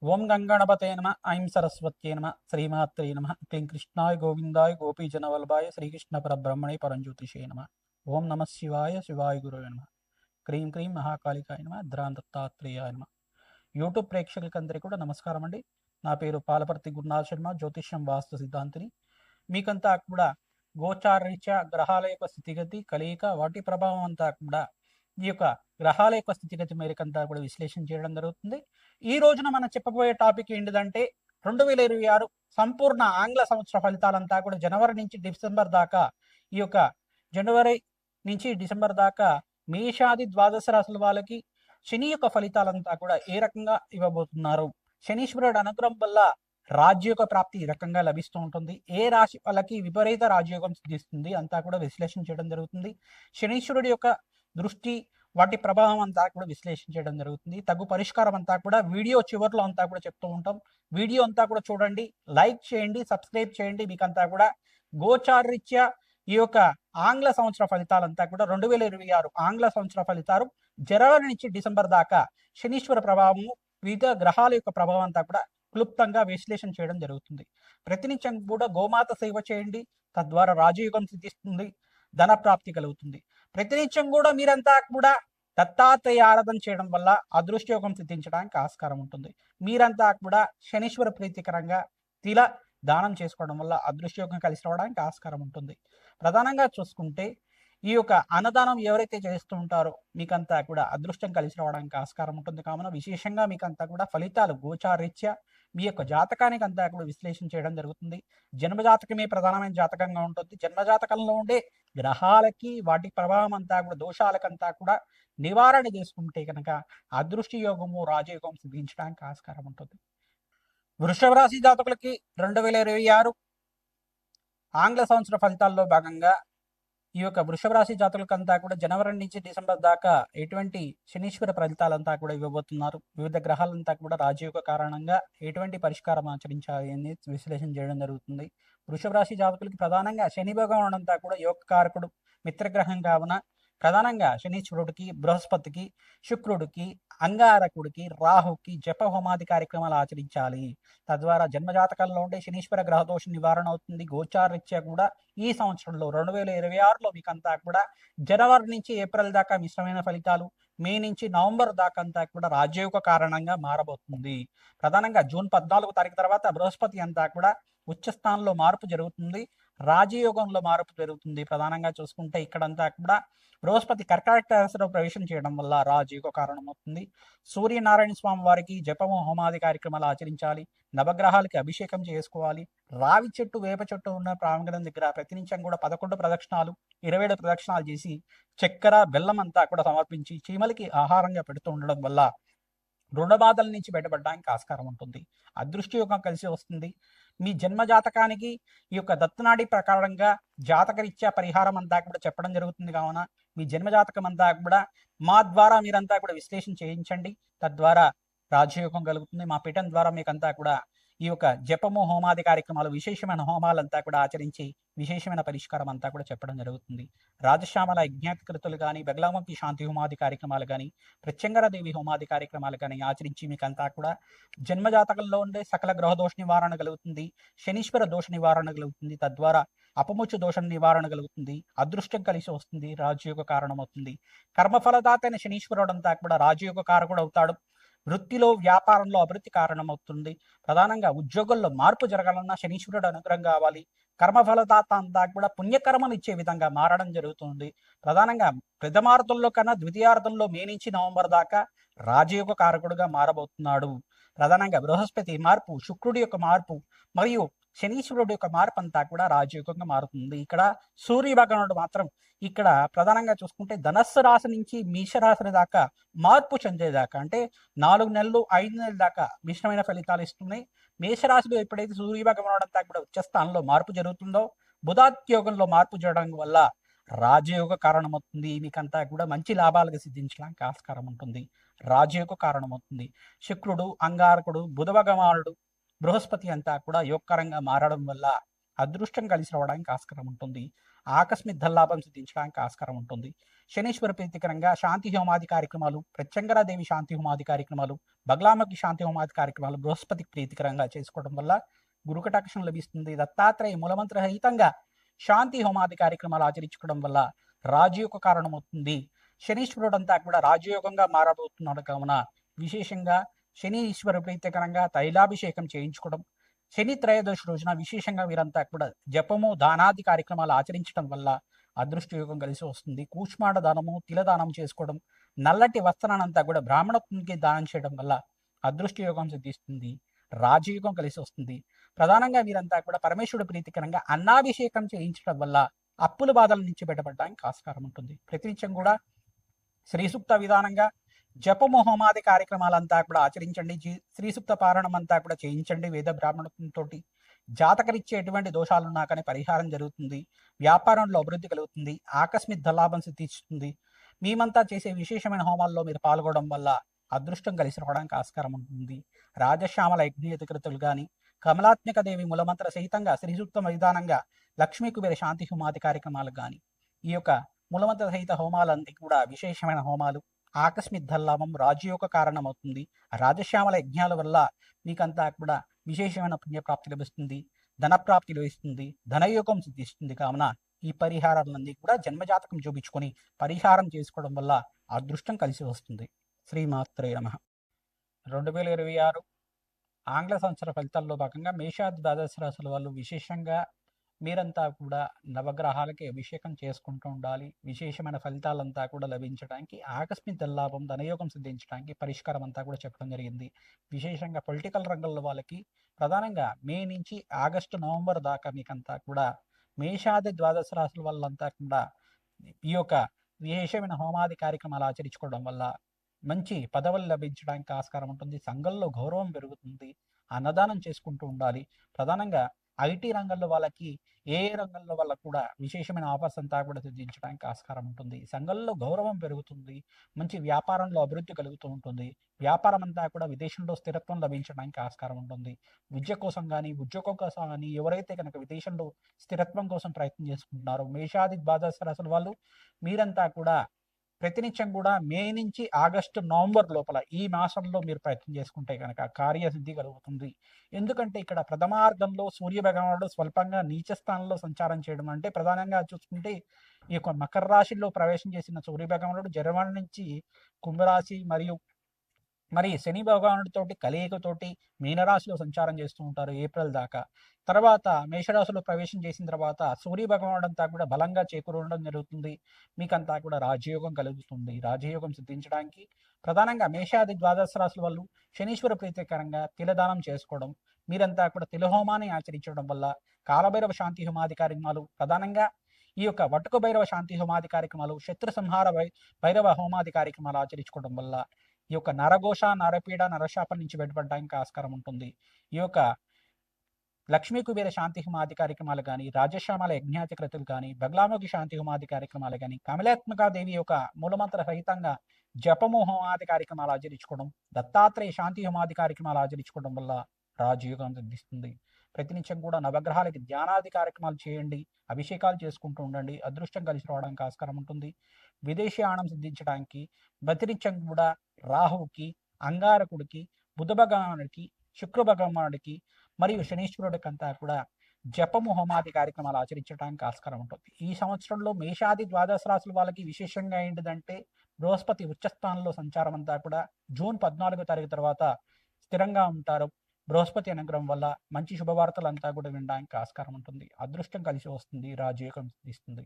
ఓం గంగణపతే నమ ఐం సరస్వత్యే నమ శ్రీమాత్రే నమ క్లీం కృష్ణాయ గోవిందాయ గోపీజనవల్లభాయ శ్రీకృష్ణ పరబ్రహ్మణే పరంజ్యోతిషే నమ ఓం నమ శివాయ శివాయ గురువే నమ క్రీం క్రీం మహాకాళికాయ నమ దత్తాత్రేయాయ నమ. యూట్యూబ్ ప్రేక్షకులందరికీ కూడా నమస్కారం అండి. నా పేరు పాలపర్తి గురునాథ్ శర్మ, జ్యోతిష్యం వాస్తు సిద్ధాంతిని. మీకంతా కూడా గోచారరీత్యా గ్రహాల యొక్క స్థితిగతి, కలయిక, వాటి ప్రభావం అంతా కూడా ఈ యొక్క గ్రహాల యొక్క స్థితిగతి మేరకంతా కూడా విశ్లేషణ చేయడం జరుగుతుంది. ఈ రోజున మనం చెప్పబోయే టాపిక్ ఏంటిదంటే 2026 సంపూర్ణ ఆంగ్ల సంవత్సర ఫలితాలంతా కూడా జనవరి నుంచి డిసెంబర్ దాకా, ఈ యొక్క జనవరి నుంచి డిసెంబర్ దాకా మేషాది ద్వాదశ రాశుల వాళ్ళకి శని యొక్క ఫలితాలంతా కూడా ఏ రకంగా ఇవ్వబోతున్నారు, శనీశ్వరుడు అనుగ్రహం వల్ల రాజ్యోగ ప్రాప్తి ఈ రకంగా లభిస్తూ ఉంటుంది, ఏ రాశి వాళ్ళకి విపరీత రాజయోగం సిద్ధిస్తుంది అంతా కూడా విశ్లేషణ చేయడం జరుగుతుంది. శనీశ్వరుడి యొక్క దృష్టి, వాటి ప్రభావం అంతా కూడా విశ్లేషణ చేయడం జరుగుతుంది. తగు పరిష్కారం అంతా కూడా వీడియో చివరిలో అంతా కూడా చెప్తూ ఉంటాం. వీడియో అంతా కూడా చూడండి, లైక్ చేయండి, సబ్స్క్రైబ్ చేయండి. మీకంతా కూడా గోచారరీత్యా ఈ యొక్క ఆంగ్ల సంవత్సర ఫలితాలంతా కూడా 2026 ఆంగ్ల సంవత్సర ఫలితాలు జనవరి నుంచి డిసెంబర్ దాకా శనీశ్వర ప్రభావము, వివిధ గ్రహాల యొక్క ప్రభావం అంతా కూడా క్లుప్తంగా విశ్లేషణ చేయడం జరుగుతుంది. ప్రతినిత్యం కూడా గోమాత సేవ చేయండి, తద్వారా రాజయోగం సిద్ధిస్తుంది, ధన ప్రాప్తి కలుగుతుంది. ప్రతినిత్యం కూడా మీరంతా కూడా దత్తాత్రేయ ఆరాధన చేయడం వల్ల అదృష్టయోగం సిద్ధించడానికి ఆస్కారం ఉంటుంది. మీరంతా కూడా శనీశ్వర ప్రీతికరంగా తిల దానం చేసుకోవడం వల్ల అదృష్టయోగం కలిసి రావడానికి ఆస్కారం ఉంటుంది. ప్రధానంగా చూసుకుంటే ఈ యొక్క అన్నదానం ఎవరైతే చేస్తూ ఉంటారో మీకంతా కూడా అదృష్టం కలిసి రావడానికి ఆస్కారం ఉంటుంది. కావున విశేషంగా మీకంతా కూడా ఫలితాలు గోచారీత్యా మీ యొక్క జాతకానికి అంతా కూడా విశ్లేషణ చేయడం జరుగుతుంది. జన్మజాతకమే ప్రధానమైన జాతకంగా ఉంటుంది. జన్మజాతకంలో ఉండే గ్రహాలకి, వాటి ప్రభావం అంతా కూడా దోషాలకంతా కూడా నివారణ చేసుకుంటే కనుక అదృష్టి యోగము, రాజయోగం సిద్ధించడానికి ఆస్కారం ఉంటుంది. వృషభ రాశి జాతకులకి 2026 ఆంగ్ల సంవత్సర ఫలితాల్లో భాగంగా ఈ యొక్క వృషభ రాశి జాతకులకంతా కూడా జనవరి నుంచి డిసెంబర్ దాకా ఎటువంటి శనీశ్వర ఫలితాలంతా కూడా ఇవ్వబోతున్నారు, వివిధ గ్రహాలంతా కూడా రాజయోగ కారణంగా ఎటువంటి పరిష్కారం ఆచరించాలి అని విశ్లేషణ చేయడం జరుగుతుంది. వృషభ రాశి జాతకులకి ప్రధానంగా శని భగవానుడు అంతా కూడా యోగకారకుడు, మిత్రగ్రహం కావున ప్రధానంగా శనీశ్వరుడికి, బృహస్పతికి, శుక్రుడికి, అంగారకుడికి, రాహుకి జప హోమాది కార్యక్రమాలు ఆచరించాలి. తద్వారా జన్మజాతకంలో ఉండే శనీశ్వర గ్రహదోష నివారణ అవుతుంది. గోచారరీత్యా కూడా ఈ సంవత్సరంలో 2026లో మీకంతా కూడా జనవరి నుంచి ఏప్రిల్ దాకా మిశ్రమైన ఫలితాలు, మే నుంచి నవంబర్ దాకా అంతా కూడా రాజయోగ కారణంగా మారబోతుంది. ప్రధానంగా జూన్ 14 తారీఖు తర్వాత బృహస్పతి అంతా కూడా ఉచ్చస్థానంలో మార్పు జరుగుతుంది, రాజయోగంలో మార్పు జరుగుతుంది. ప్రధానంగా చూసుకుంటే ఇక్కడంతా కూడా బృహస్పతి కర్కాటక రాశిలో ప్రవేశం చేయడం వల్ల రాజయోగ కారణమవుతుంది. సూర్యనారాయణ స్వామి వారికి జపము, హోమాది కార్యక్రమాలు ఆచరించాలి. నవగ్రహాలకి అభిషేకం చేసుకోవాలి. రావి చెట్టు, వేప చెట్టు ఉన్న ప్రాంగణం దగ్గర ప్రతినిత్యం కూడా 11 ప్రదక్షిణాలు, 27 ప్రదక్షిణాలు చేసి చక్కెర, బెల్లం అంతా కూడా సమర్పించి చీమలకి ఆహారంగా పెడుతూ ఉండడం వల్ల రుణ బాధల నుంచి బయటపడడానికి ఆస్కారం ఉంటుంది. అదృష్టయోగం కలిసి వస్తుంది. మీ జన్మ జాతకానికి ఈ యొక్క దత్తనాడి ప్రకారంగా జాతకరీత్యా పరిహారం అంతా కూడా చెప్పడం జరుగుతుంది. కావున మీ జన్మ జాతకం అంతా కూడా మా ద్వారా మీరంతా కూడా విశ్లేషణ చేయించండి, తద్వారా రాజయోగం కలుగుతుంది. మా పీఠం ద్వారా మీకంతా కూడా ఈ యొక్క జపము, హోమాది కార్యక్రమాలు, విశేషమైన హోమాలంతా కూడా ఆచరించి విశేషమైన పరిష్కారం అంతా కూడా చెప్పడం జరుగుతుంది. రాజశ్యామల యజ్ఞాకృతులు కానీ, బెగలాముఖి శాంతి హోమాది కార్యక్రమాలు కానీ, ప్రత్యంగరదేవి హోమాది కార్యక్రమాలు కానీ ఆచరించి మీకంతా కూడా జన్మజాతకంలో ఉండే సకల గ్రహ దోష నివారణ కలుగుతుంది, శనీశ్వర దోష నివారణ కలుగుతుంది. తద్వారా అపముచ్చు దోష నివారణ కలుగుతుంది, అదృష్టం కలిసి వస్తుంది, రాజయోగ కారణమవుతుంది. కర్మఫలదాతైన శనీశ్వరుడు అంతా కూడా రాజయోగ కారకుడు అవుతాడు. వృత్తిలో, వ్యాపారంలో అభివృద్ధి కారణమవుతుంది. ప్రధానంగా ఉద్యోగంలో మార్పు జరగాలన్నా శనీశ్వరుడు అనుగ్రహం కావాలి. కర్మఫలదాత అంతా కూడా పుణ్యకర్మలు ఇచ్చే విధంగా మారడం జరుగుతుంది. ప్రధానంగా ప్రథమార్థంలో కన్నా ద్వితీయార్థంలో మే నుంచి నవంబర్ దాకా రాజయోగ కారకుడుగా మారబోతున్నాడు. ప్రధానంగా బృహస్పతి మార్పు, శుక్రుడి యొక్క మార్పు మరియు శనీశ్వరుడు యొక్క మార్పు అంతా కూడా రాజయోగంగా మారుతుంది. ఇక్కడ సూర్య భగవానుడు మాత్రం ఇక్కడ ప్రధానంగా చూసుకుంటే ధనస్సు రాశి నుంచి మేషరాశి దాకా మార్పు చెందేదాకా, అంటే 4 నెలలు 5 నెలల దాకా మిశ్రమైన ఫలితాలు ఇస్తున్నాయి. మేషరాశిలో ఎప్పుడైతే సూర్య భగవానుడు అంతా కూడా ఉచ్చస్థానంలో మార్పు జరుగుతుందో, బుధాత్యోగంలో మార్పు జరగడం వల్ల రాజయోగ కారణమవుతుంది. మీకంతా కూడా మంచి లాభాలకు సిద్ధించడానికి ఆస్కారం ఉంటుంది. రాజయోగ కారణమవుతుంది. శుక్రుడు, అంగారకుడు, బుధ భగవానుడు, బృహస్పతి అంతా కూడా యోగకరంగా మారడం వల్ల అదృష్టం కలిసి రావడానికి ఆస్కారం ఉంటుంది. ఆకస్మిక ధనలాభం సిద్ధించడానికి ఆస్కారం ఉంటుంది. శనీశ్వర ప్రీతికరంగా శాంతి హోమాది కార్యక్రమాలు, ప్రత్యంగరాదేవి శాంతి హోమాది కార్యక్రమాలు, బగలాముఖి శాంతి హోమాది కార్యక్రమాలు బృహస్పతికి ప్రీతికరంగా చేసుకోవడం వల్ల గురుకటాక్షం లభిస్తుంది. దత్తాత్రేయ మూలమంత్ర రహితంగా శాంతి హోమాది కార్యక్రమాలు ఆచరించుకోవడం వల్ల రాజయోగ కారణమవుతుంది. శనీశ్వరుడంతా కూడా రాజయోగంగా మారబోతున్నాడు కావున విశేషంగా శని ఈశ్వర ప్రీతికరంగా తైలాభిషేకం చేయించుకోవడం, శని త్రయోదశి రోజున విశేషంగా వీరంతా కూడా జపము దానాది కార్యక్రమాలు ఆచరించడం వల్ల అదృష్టయోగం కలిసి వస్తుంది. కూష్మాండ దానము, తిలదానం చేసుకోవడం, నల్లటి వస్త్రానంతా కూడా బ్రాహ్మణత్వంకి దానం చేయడం వల్ల అదృష్టయోగం సిద్ధిస్తుంది. రాజయోగం కలిసి వస్తుంది. ప్రధానంగా వీరంతా కూడా పరమేశ్వరుడు ప్రీతికరంగా అన్నాభిషేకం చేయించడం వల్ల అప్పుల బాధల నుంచి బయటపడడానికి ఆస్కారం ఉంటుంది. ప్రతినిత్యం కూడా శ్రీ సూక్త విధానంగా జపము హోమాది కార్యక్రమాలంతా కూడా ఆచరించండి. శ్రీ సూక్త పారాయణం అంతా కూడా చేయించండి. వేద బ్రాహ్మణంతో జాతకరీత్యా ఎటువంటి దోషాలున్నా కానీ పరిహారం జరుగుతుంది. వ్యాపారంలో అభివృద్ధి కలుగుతుంది. ఆకస్మిక ధనలాభం సిద్ధిస్తుంది. మేమంతా చేసే విశేషమైన హోమాల్లో మీరు పాల్గొనడం వల్ల అదృష్టం కలిసి రావడానికి ఆస్కారం ఉంటుంది. రాజశ్యామల యజ్ఞయతికృతులు కానీ, కమలాత్మిక దేవి మూలమంత్ర సహితంగా శ్రీ సూక్త విధానంగా లక్ష్మీ కుబేర శాంతి హోమాది కార్యక్రమాలు కానీ, ఈ యొక్క మూలమంత్ర సహిత హోమాలన్నీ కూడా విశేషమైన హోమాలు. ఆకస్మిక ధనలాభం రాజయోగ కారణమవుతుంది. రాజశ్యామల యజ్ఞాల వల్ల మీకంతా కూడా విశేషమైన పుణ్యప్రాప్తి లభిస్తుంది. ధనప్రాప్తి లభిస్తుంది. ధనయోగం సిద్ధిస్తుంది. కావున ఈ పరిహారాలన్నీ కూడా జన్మజాతకం చూపించుకొని పరిహారం చేసుకోవడం వల్ల అదృష్టం కలిసి వస్తుంది. శ్రీమాత్రే నమః. 2026 ఆంగ్ల సంవత్సర ఫలితాల్లో భాగంగా మేషాది ద్వాదశ రాశుల వాళ్ళు విశేషంగా మీరంతా కూడా నవగ్రహాలకి అభిషేకం చేసుకుంటూ ఉండాలి. విశేషమైన ఫలితాలంతా కూడా లభించడానికి, ఆకస్మిక ధనలాభం, ధనయోగం సిద్ధించడానికి పరిష్కారం అంతా కూడా చెప్పడం జరిగింది. విశేషంగా పొలిటికల్ రంగంలో వాళ్ళకి ప్రధానంగా మే నుంచి ఆగస్టు, నవంబర్ దాకా మీకంతా కూడా మేషాది ద్వాదశ రాశుల వాళ్ళంతా కూడా ఈ యొక్క విశేషమైన హోమాది కార్యక్రమాలు ఆచరించుకోవడం వల్ల మంచి పదవులు లభించడానికి ఆస్కారం ఉంటుంది. సంఘంలో గౌరవం పెరుగుతుంది. అన్నదానం చేసుకుంటూ ఉండాలి. ప్రధానంగా ఐటీ రంగంలో వాళ్ళకి ఏ రంగంలో వాళ్ళకు కూడా విశేషమైన ఆఫర్స్ అంతా కూడా సిద్ధించడానికి ఆస్కారం ఉంటుంది. సంఘంలో గౌరవం పెరుగుతుంది. మంచి వ్యాపారంలో అభివృద్ధి కలుగుతూ ఉంటుంది. వ్యాపారం అంతా కూడా విదేశంలో స్థిరత్వం లభించడానికి ఆస్కారం ఉంటుంది. విద్య కోసం కానీ, ఉద్యోగం కోసం కానీ ఎవరైతే కనుక విదేశంలో స్థిరత్వం కోసం ప్రయత్నం చేసుకుంటున్నారో మేషాది ద్వాదశ రాశుల వాళ్ళు మీరంతా కూడా ప్రతినిత్యం కూడా మే నుంచి ఆగస్టు, నవంబర్ లోపల ఈ మాసంలో మీరు ప్రయత్నం చేసుకుంటే కనుక కార్యసిద్ధి కలుగుతుంది. ఎందుకంటే ఇక్కడ ప్రథమార్థంలో సూర్య భగవానుడు స్వల్పంగా నీచ స్థానంలో సంచారం చేయడం అంటే ప్రధానంగా చూసుకుంటే ఈ యొక్క మకర రాశిలో ప్రవేశం చేసిన సూర్య భగవానుడు జర్మనీ నుంచి కుంభరాశి మరి శని భగవానుడితోటి కలయికతోటి మీనరాశిలో సంచారం చేస్తూ ఉంటారు ఏప్రిల్ దాకా. తర్వాత మేషరాశిలో ప్రవేశం చేసిన తర్వాత సూర్య భగవానుడు అంతా కూడా బలంగా చేకూరడం జరుగుతుంది. మీకంతా కూడా రాజయోగం కలుగుతుంది. రాజయోగం సిద్ధించడానికి ప్రధానంగా మేషాది ద్వాదశ రాశుల వాళ్ళు శనీశ్వర ప్రీతికరంగా తిలదానం చేసుకోవడం, మీరంతా కూడా తిలహోమాన్ని ఆచరించడం వల్ల కాలభైరవ శాంతి హోమాది కార్యక్రమాలు, ప్రధానంగా ఈ యొక్క వటుక భైరవ శాంతి హోమాది కార్యక్రమాలు, శత్రు సంహార భైరవ హోమాది కార్యక్రమాలు ఆచరించుకోవడం వల్ల ఈ యొక్క నరఘోష, నరపీడ, నరశాపం నుంచి బయటపడడానికి ఆస్కారం ఉంటుంది. ఈ యొక్క లక్ష్మీ కుబేర శాంతి హోమాది కార్యక్రమాలు కానీ, రాజశ్యామల యజ్ఞాతికృతులు కానీ, బగలాముఖి శాంతి హోమాది కార్యక్రమాలు కానీ, కమలాత్మిక దేవి యొక్క మూలమంత్ర సహితంగా జపము హోమాది కార్యక్రమాలు ఆచరించుకోవడం, దత్తాత్రేయ శాంతి హోమాది కార్యక్రమాలు ఆచరించుకోవడం వల్ల రాజయోగం సిద్ధిస్తుంది. ప్రతినిత్యం కూడా నవగ్రహాలకి ధ్యానాది కార్యక్రమాలు చేయండి. అభిషేకాలు చేసుకుంటూ ఉండండి. అదృష్టం కలిసి రావడానికి ఆస్కారం ఉంటుంది. విదేశీయానం సిద్ధించడానికి ప్రతినిత్యం కూడా రాహువుకి, అంగారకుడికి, బుధ భగవానుడికి, శుక్ర భగవానుడికి మరియు శనీశ్వరుడికి అంతా కూడా జపము హోమాది కార్యక్రమాలు ఆచరించడానికి ఆస్కారం ఉంటుంది. ఈ సంవత్సరంలో మేషాది ద్వాదశ రాశుల వాళ్ళకి విశేషంగా ఏంటిదంటే బృహస్పతి ఉచ్చస్థానంలో సంచారం అంతా కూడా జూన్ 14వ తారీఖు తర్వాత స్థిరంగా ఉంటారు. బృహస్పతి అనుగ్రహం వల్ల మంచి శుభవార్తలు అంతా కూడా వినడానికి ఆస్కారం ఉంటుంది. అదృష్టం కలిసి వస్తుంది. రాజయోగం ఇస్తుంది.